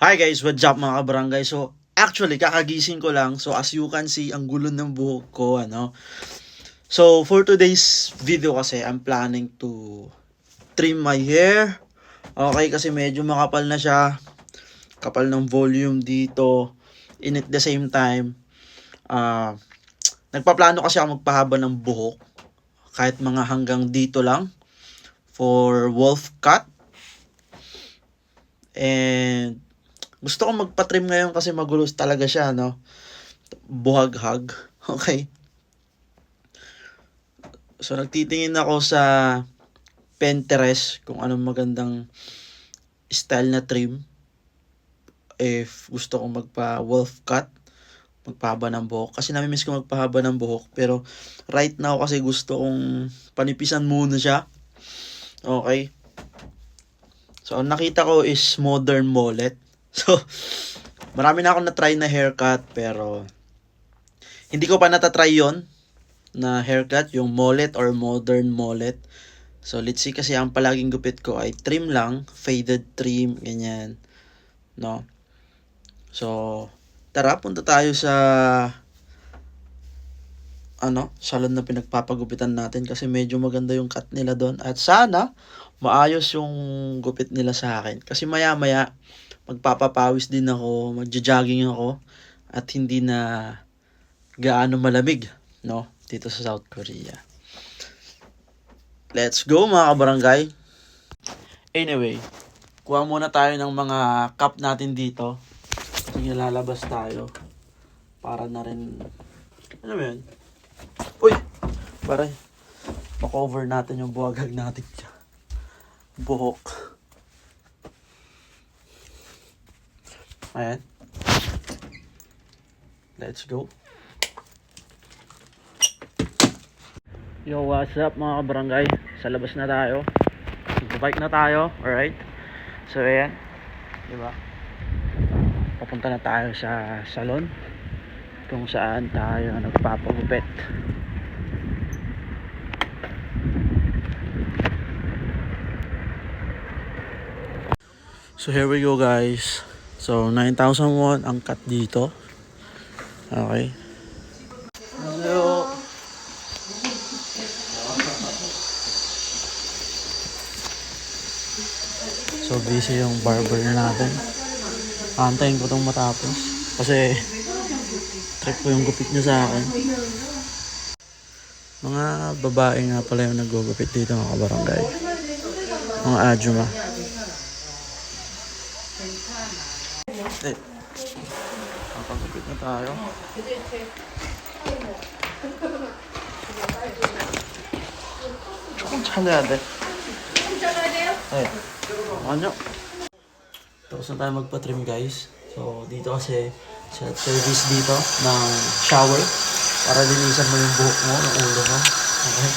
Hi guys, what's up mga kabarangay? So, actually, kakagising ko lang. So, as you can see, ang gulo ng buhok ko, ano. So, for today's video kasi, I'm planning to trim my hair. Okay, kasi medyo makapal na siya. Kapal ng volume dito. And at the same time, ah, nagpaplano kasi ako magpahaba ng buhok. Kahit mga hanggang dito lang. For wolf cut. And gusto ko magpa-trim ngayon kasi magulo talaga siya, no? Buhaghag. Okay. So, nagtitingin ako sa Pinterest kung anong magandang style na trim. If gusto kong magpa-wolf cut, magpahaba ng buhok. Kasi namimiss ko magpahaba ng buhok. Pero, right now kasi gusto kong panipisan muna siya. Okay. So, ang nakita ko is modern mullet. So, marami na akong na-try na haircut. Pero, hindi ko pa natatry yon na haircut, yung mullet or modern mullet. So, let's see kasi ang palaging gupit ko ay trim lang, faded trim, ganyan, no? So, tara, punta tayo sa, salon na pinagpapagupitan natin kasi medyo maganda yung cut nila doon. At sana, maayos yung gupit nila sa akin. Kasi maya-maya, magpapapawis din ako, magja-jogging ako, at hindi na gaano malamig, no? Dito sa South Korea. Let's go mga kabarangay. Anyway, kuha muna tayo ng mga cup natin dito. Kasi lalabas tayo. Para na rin, ano ba yun? Uy! Para ma-cover natin yung buhagag natin dyan. Buhok. Ayan. Let's go. Yo, what's up mga kabarangay? Sa labas na tayo. Bike na tayo, alright? So, ayan. Diba? Papunta na tayo sa salon kung saan tayo nagpapagupit. So, here we go guys. So, 9,000 won ang cut dito. Okay. Hello. So, busy yung barber natin. Antayin ko itong matapos. Kasi, trip ko yung gupit niya sa akin. Mga babae nga pala yung nagugupit dito mga kabarangay. Mga ajuma. Eh, nakagupit na tayo. Ang tsalade. Eh, ano? Tapos na tayo magpa-trim guys. So, dito kasi service dito ng shower para linisan mo yung buhok mo, ng ulo mo. Okay.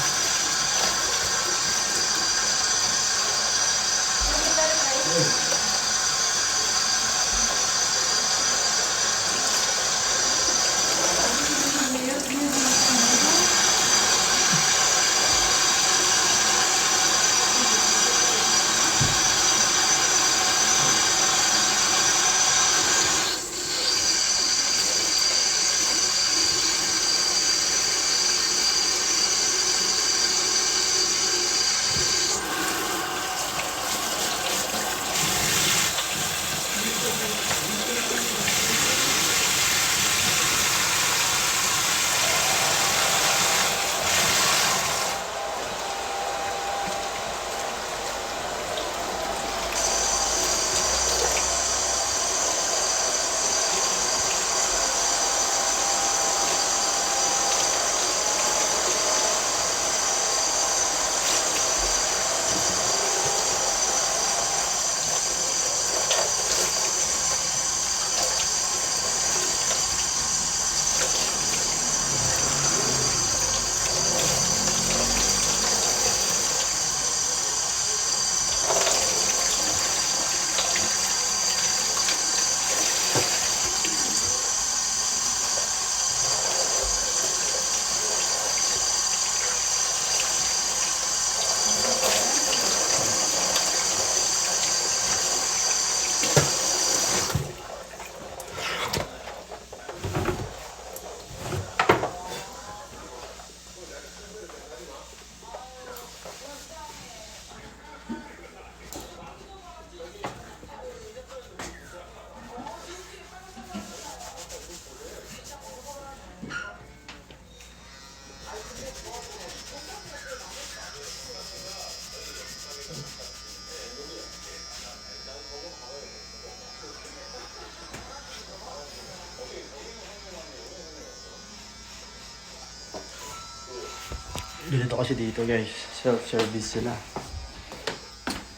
Ganito kasi dito guys, self-service sila.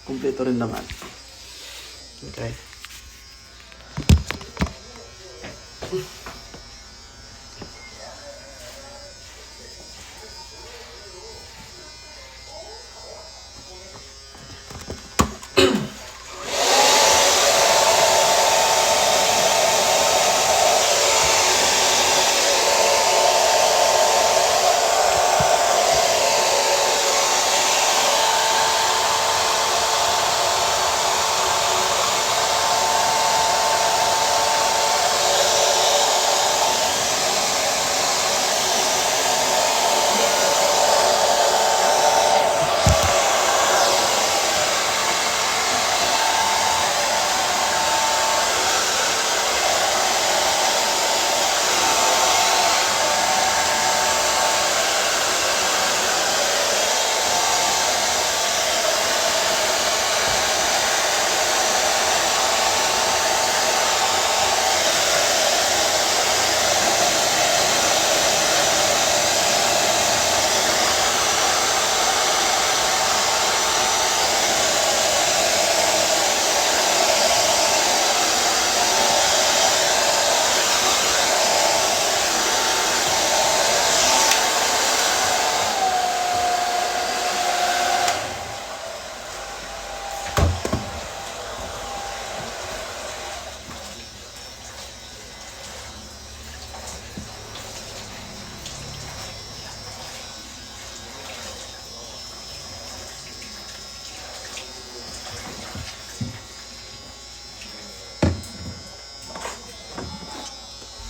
Kumpleto rin naman. Okay.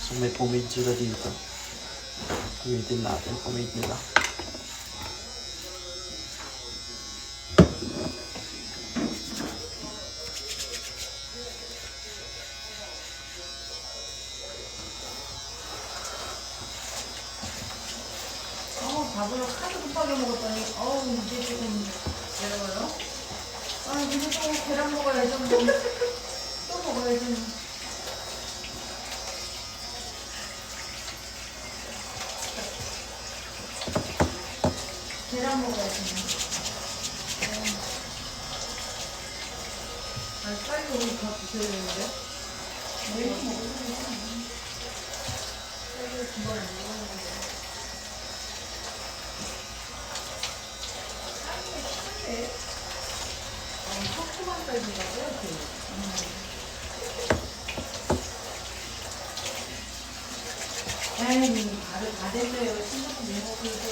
So may pomade sila dito. Gamitin natin pomade nila. 밥을 하도 급하게 먹었더니 이제 조금 내려가요. 이제 또 계란 먹어야죠. 또 먹어야지. 계란 먹어야지. 빨리 우리 밥 드셔야 되는데. 내일 먹어야 빨리 주말에 먹어야 섭섭한 딸기라고요? 에이, 발을 다 됐어요. 신경 내먹고 이제.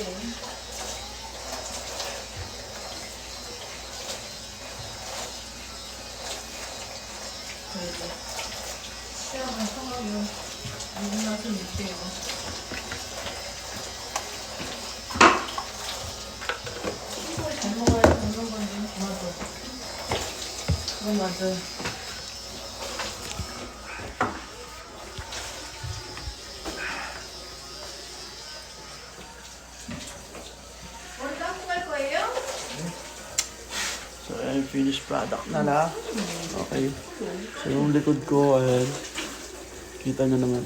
그래서 시험을 성하면 무슨 맛을 느껴요. 신걸 잘 먹어야 먹는 건데, 맞아. 그건 맞아요. 머리 감고 갈 거예요? So, ayan, finished product na lang. Okay. So, yung likod ko, ayan. Kita nyo naman.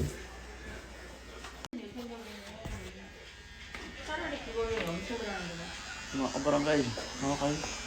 차라리 그걸로 염색을 하는 거야. Mga kabarangay. Okay.